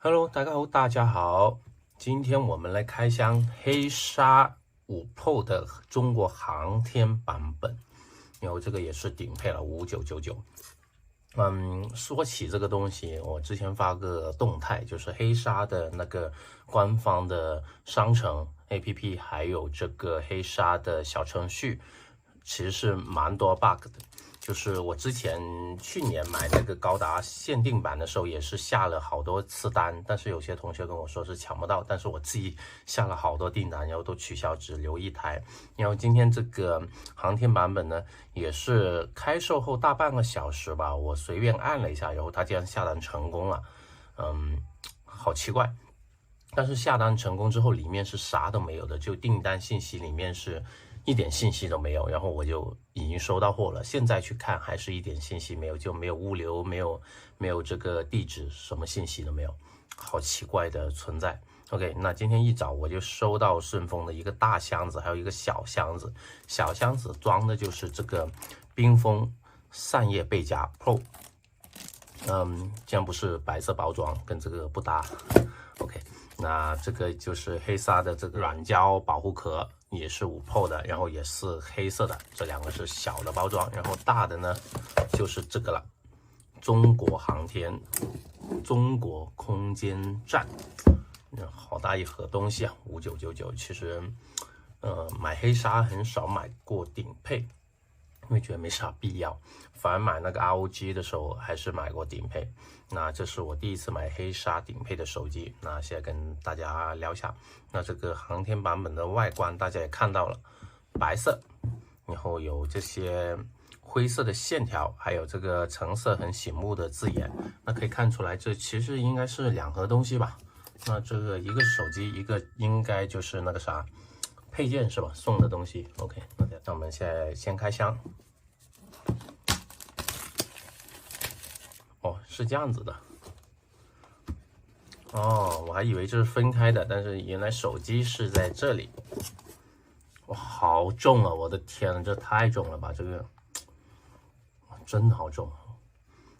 Hello，大家好，今天我们来开箱黑鲨5 Pro 的中国航天版本，然后这个也是顶配了5999。说起这个东西，我之前发个动态，就是黑鲨的那个官方的商城 APP， 还有这个黑鲨的小程序，其实是蛮多 bug 的。就是我之前去年买那个高达限定版的时候，也是下了好多次单，但是有些同学跟我说是抢不到，但是我自己下了好多订单，然后都取消，只留一台。然后今天这个航天版本呢，也是开售后大半个小时吧，我随便按了一下，然后它竟然下单成功了，好奇怪。但是下单成功之后，里面是啥都没有的，就订单信息里面是一点信息都没有，然后我就已经收到货了。现在去看还是一点信息没有，就没有物流，没有这个地址，什么信息都没有，好奇怪的存在。OK， 那今天一早我就收到顺丰的一个大箱子，还有一个小箱子，小箱子装的就是这个冰封扇叶背夹 Pro，竟然不是白色包装，跟这个不搭。OK， 那这个就是黑鲨的这个软胶保护壳，也是5 Pro 的，然后也是黑色的，这两个是小的包装，然后大的呢就是这个了，中国航天，中国空间站，好大一盒东西啊，5999。其实，买黑鲨很少买过顶配，因为觉得没啥必要。反而买那个 ROG 的时候，还是买过顶配。那这是我第一次买黑鲨顶配的手机。那现在跟大家聊一下，那这个航天版本的外观大家也看到了，白色，然后有这些灰色的线条，还有这个橙色很醒目的字眼。那可以看出来，这其实应该是两盒东西吧？那这个一个手机，一个应该就是那个啥配件是吧？送的东西。OK， 那我们现在先开箱。哦，是这样子的。哦，我还以为这是分开的，但是原来手机是在这里。哇，好重啊！我的天，这太重了吧！这个真的好重。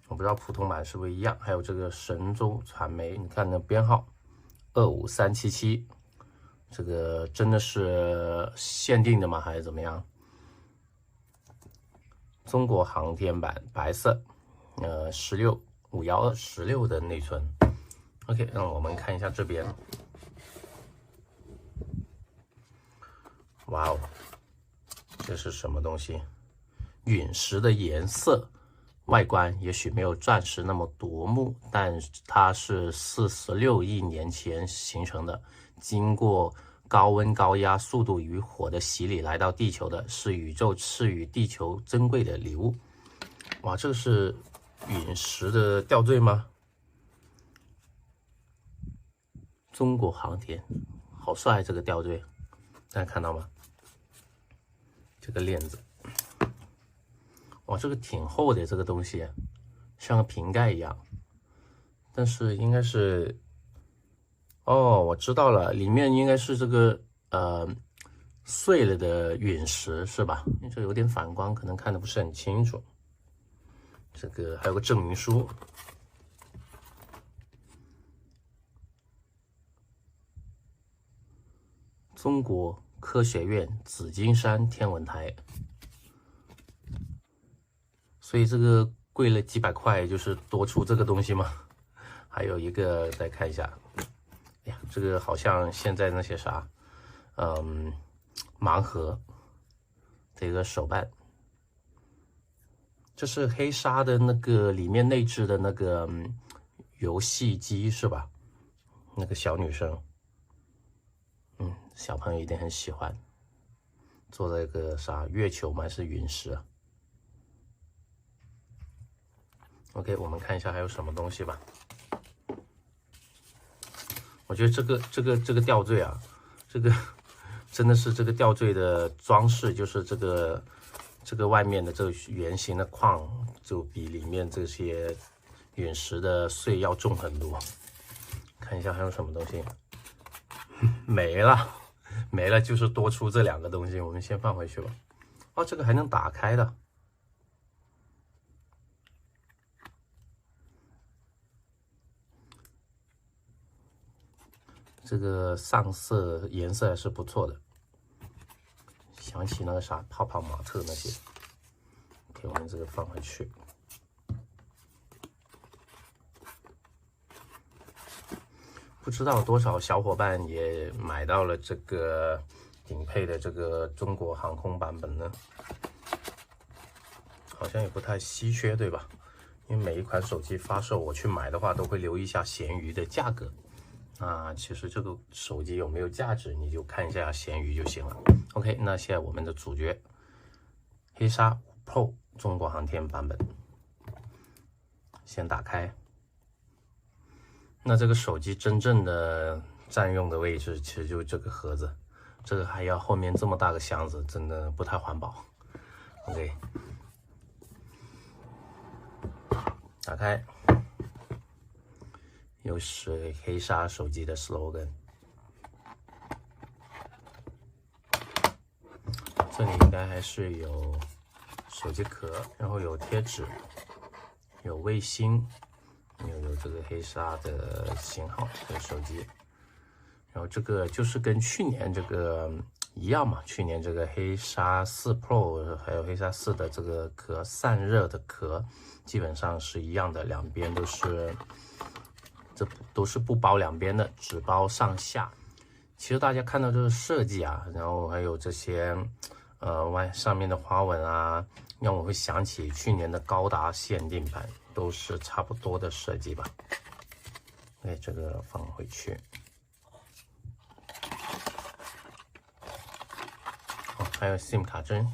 我不知道普通版是不是一样。还有这个神州传媒，你看那编号25377，这个真的是限定的吗？还是怎么样？中国航天版白色1651216的内存。OK， 让我们看一下这边。哇哦，这是什么东西？陨石的颜色，外观也许没有钻石那么夺目，但它是46亿年前形成的，经过高温高压、速度与火的洗礼来到地球的，是宇宙赐予地球珍贵的礼物。哇，这个是陨石的吊坠吗？中国航天，好帅！这个吊坠，大家看到吗？这个链子，哇，这个挺厚的，这个东西像个瓶盖一样，但是应该是，哦，我知道了，里面应该是这个碎了的陨石是吧？这有点反光，可能看得不是很清楚。这个还有个证明书。中国科学院紫金山天文台，所以这个贵了几百块，就是多出这个东西吗？还有一个，再看一下，哎呀，这个好像现在那些啥，盲盒的一个手办，这是黑鲨的那个里面内置的那个游戏机是吧？那个小女生。小朋友一定很喜欢。做这个啥月球吗？还是陨石啊 ？OK， 我们看一下还有什么东西吧。我觉得这个吊坠啊，这个真的是这个吊坠的装饰，就是这个外面的这个圆形的框，就比里面这些陨石的碎要重很多。看一下还有什么东西，没了。没了，就是多出这两个东西，我们先放回去吧。哦，这个还能打开的。这个上色颜色还是不错的，想起那个啥泡泡玛特那些。OK， 我们这个放回去。不知道多少小伙伴也买到了这个顶配的这个中国航空版本呢？好像也不太稀缺，对吧？因为每一款手机发售，我去买的话，都会留意一下闲鱼的价格。其实这个手机有没有价值，你就看一下闲鱼就行了。OK， 那现在我们的主角黑鲨5 Pro 中国航天版本，先打开。那这个手机真正的占用的位置，其实就这个盒子，这个还要后面这么大个箱子，真的不太环保。OK， 打开，又是黑鲨手机的 slogan。这里应该还是有手机壳，然后有贴纸，有卫星。有这个黑鲨的型号的手机，然后这个就是跟去年这个一样嘛，去年这个黑鲨4 Pro 还有黑鲨4的这个壳散热的壳基本上是一样的，两边都是，这都是不包两边的，只包上下。其实大家看到这个设计啊，然后还有这些上面的花纹啊，让我会想起去年的高达限定版。都是差不多的设计吧。哎，这个放回去。哦，还有 SIM 卡针。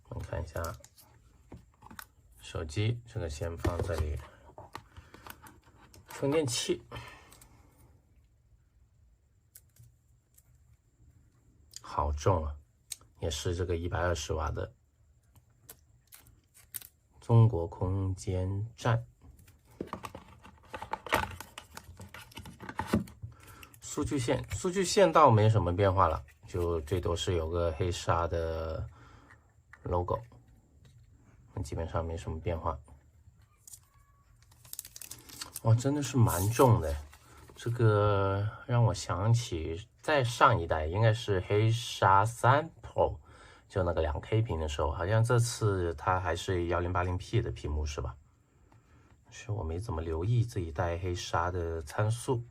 我们看一下手机，这个先放这里。充电器。好重啊！也是这个120瓦的中国空间站。数据线倒没什么变化了，就最多是有个黑鲨的 logo， 基本上没什么变化。哇，真的是蛮重的，这个让我想起再上一代应该是黑鲨3 Pro， 就那个2K 屏的时候，好像这次它还是1080P 的屏幕是吧？是我没怎么留意这一代黑鲨的参数。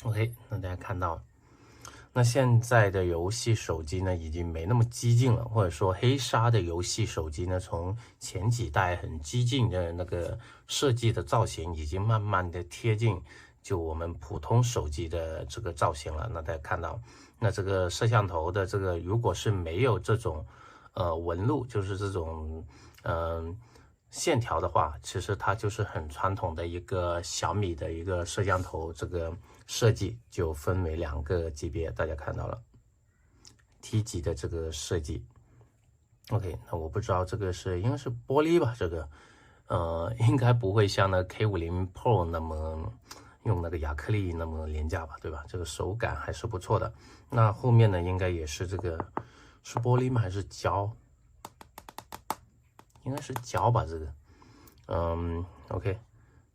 OK， 那大家看到，那现在的游戏手机呢，已经没那么激进了，或者说黑鲨的游戏手机呢，从前几代很激进的那个设计的造型，已经慢慢的贴近就我们普通手机的这个造型了。那大家看到，那这个摄像头的这个，如果是没有这种纹路，就是这种线条的话，其实它就是很传统的一个小米的一个摄像头，这个设计就分为2个级别，大家看到了 T 级的这个设计。OK， 那我不知道这个是应该是玻璃吧？这个应该不会像那个 K50 Pro 那么用那个亚克力那么廉价吧，对吧？这个手感还是不错的。那后面呢，应该也是这个是玻璃吗？还是胶？应该是胶吧，这个，OK，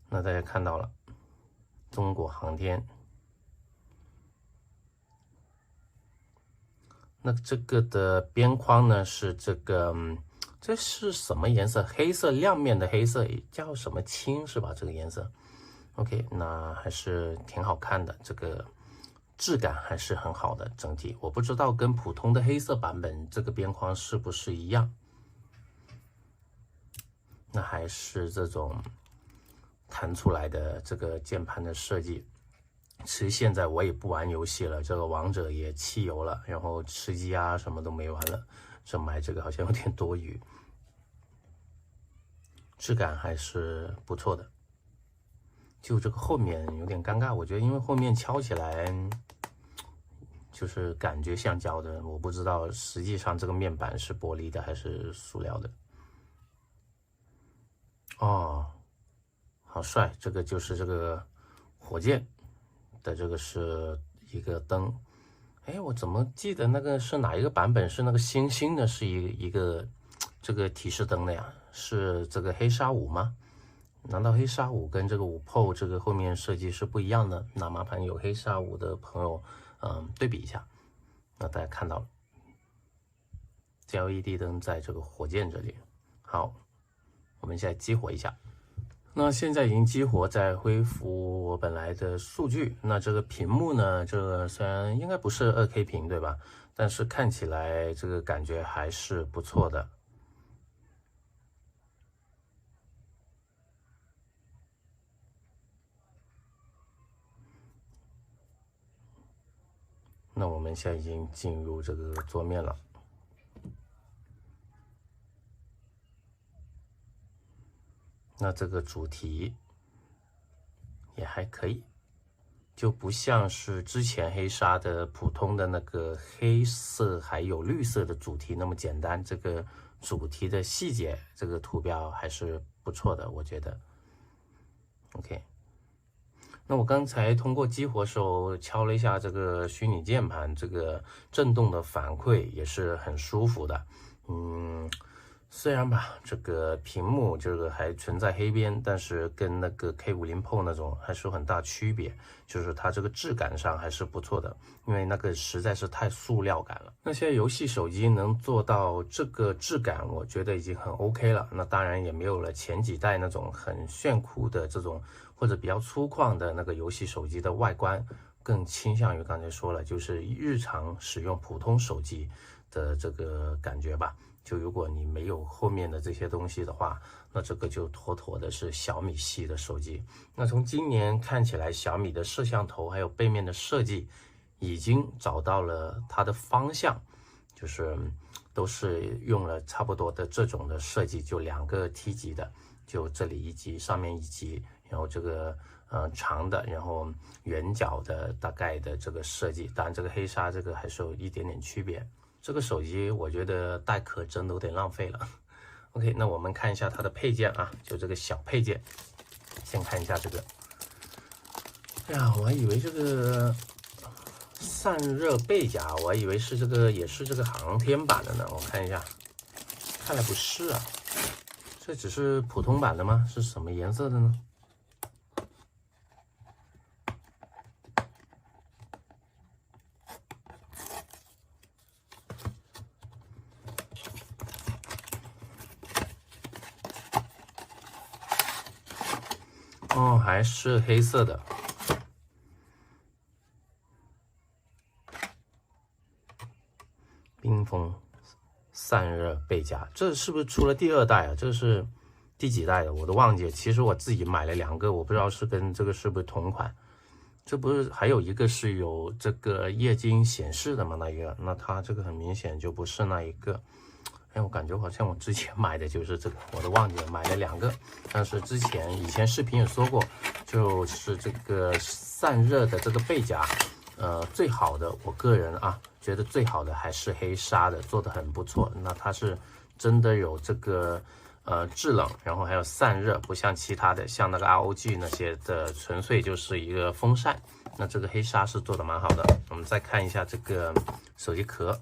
那大家看到了中国航天。那这个的边框呢是这个，这是什么颜色？黑色，亮面的黑色，叫什么青是吧？这个颜色 ，OK， 那还是挺好看的，这个质感还是很好的，整体我不知道跟普通的黑色版本这个边框是不是一样。那还是这种弹出来的这个键盘的设计。其实现在我也不玩游戏了，这个王者也弃游了，然后吃鸡啊什么都没玩了，这买这个好像有点多余。质感还是不错的，就这个后面有点尴尬，我觉得因为后面敲起来就是感觉像胶的，我不知道实际上这个面板是玻璃的还是塑料的。哦，好帅！这个就是这个火箭的，这个是一个灯。哎，我怎么记得那个是哪一个版本？是那个星星的，是一个这个提示灯的呀？是这个黑鲨5吗？难道黑鲨5跟这个5 Pro 这个后面设计是不一样的？那麻烦有黑鲨5的朋友，对比一下。那大家看到了，这 LED 灯在这个火箭这里。好，我们现在激活一下。那现在已经激活，在恢复我本来的数据。那这个屏幕呢？这个虽然应该不是2K 屏，对吧？但是看起来这个感觉还是不错的。那我们现在已经进入这个桌面了。那这个主题也还可以，就不像是之前黑鲨的普通的那个黑色还有绿色的主题那么简单。这个主题的细节，这个图标还是不错的，我觉得。OK， 那我刚才通过激活时候敲了一下这个虚拟键盘，这个震动的反馈也是很舒服的。虽然吧，这个屏幕这个还存在黑边，但是跟那个 K50 Pro 那种还是有很大区别，就是它这个质感上还是不错的，因为那个实在是太塑料感了。那现在游戏手机能做到这个质感，我觉得已经很 OK 了。那当然也没有了前几代那种很炫酷的这种或者比较粗犷的那个游戏手机的外观，更倾向于刚才说了，就是日常使用普通手机的这个感觉吧。就如果你没有后面的这些东西的话，那这个就妥妥的是小米系的手机。那从今年看起来，小米的摄像头还有背面的设计已经找到了它的方向，就是都是用了差不多的这种的设计，就2个 T 级的，就这里一级，上面一级，然后这个长的，然后圆角的大概的这个设计。当然这个黑鲨这个还是有一点点区别。这个手机我觉得带壳真的有点浪费了。OK， 那我们看一下它的配件啊，就这个小配件。先看一下这个。哎呀，我还以为这个散热背夹，我还以为是这个也是这个航天版的呢。我看一下，看来不是啊，这只是普通版的吗？是什么颜色的呢？哦，还是黑色的。冰封散热背夹，这是不是出了第2代啊？这是第几代的？我都忘记了。其实我自己买了2个，我不知道是跟这个是不是同款。这不是还有一个是有这个液晶显示的吗？那它这个很明显就不是那一个。哎，我感觉好像我之前买的就是这个，我都忘记了，买了2个。但是以前视频也说过，就是这个散热的这个背夹，最好的，我个人啊觉得最好的还是黑鲨的，做的很不错。那它是真的有这个制冷，然后还有散热，不像其他的，像那个 ROG 那些的，纯粹就是一个风扇。那这个黑鲨是做的蛮好的。我们再看一下这个手机壳。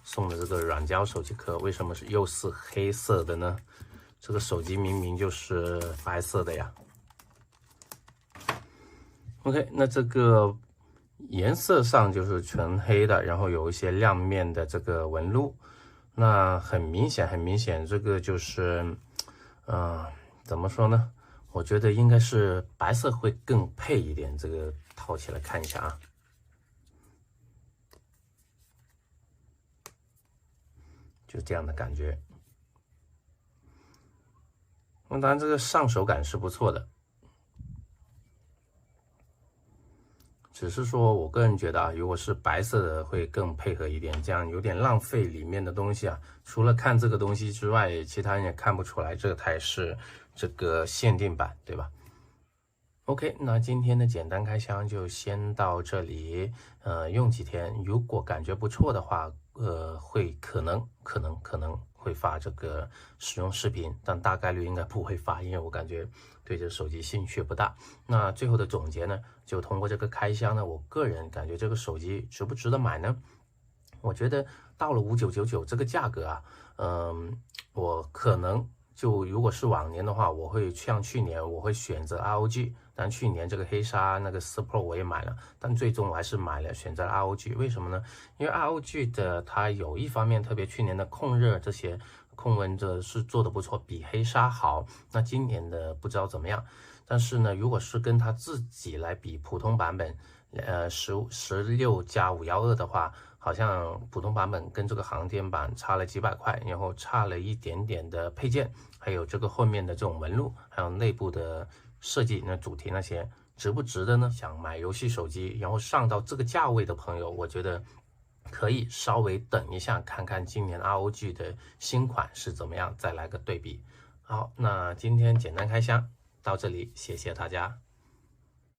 送的这个软胶手机壳为什么又是黑色的呢？这个手机明明就是白色的呀。OK， 那这个颜色上就是纯黑的，然后有一些亮面的这个纹路。那很明显，这个就是，怎么说呢？我觉得应该是白色会更配一点。这个套起来看一下啊。就这样的感觉。那当然，这个上手感是不错的，只是说我个人觉得啊，如果是白色的会更配合一点，这样有点浪费里面的东西啊。除了看这个东西之外，其他人也看不出来这才是这个限定版，对吧？OK， 那今天的简单开箱就先到这里。用几天，如果感觉不错的话，会可能会发这个使用视频，但大概率应该不会发，因为我感觉对这手机兴趣不大。那最后的总结呢，就通过这个开箱呢，我个人感觉这个手机值不值得买呢？我觉得到了5999这个价格啊，我可能如果是往年的话，我会像去年我会选择 ROG， 但去年这个黑鲨那个4 Pro 我也买了，但最终我还是选择了 ROG。为什么呢？因为 ROG 的它有一方面，特别去年的控热这些控温是做的不错，比黑鲨好。那今年的不知道怎么样，但是呢，如果是跟它自己来比普通版本16+512的话，好像普通版本跟这个航天版差了几百块，然后差了一点点的配件，还有这个后面的这种纹路，还有内部的设计，那主题那些值不值得呢？想买游戏手机，然后上到这个价位的朋友，我觉得可以稍微等一下，看看今年 ROG 的新款是怎么样，再来个对比。好，那今天简单开箱到这里，谢谢大家。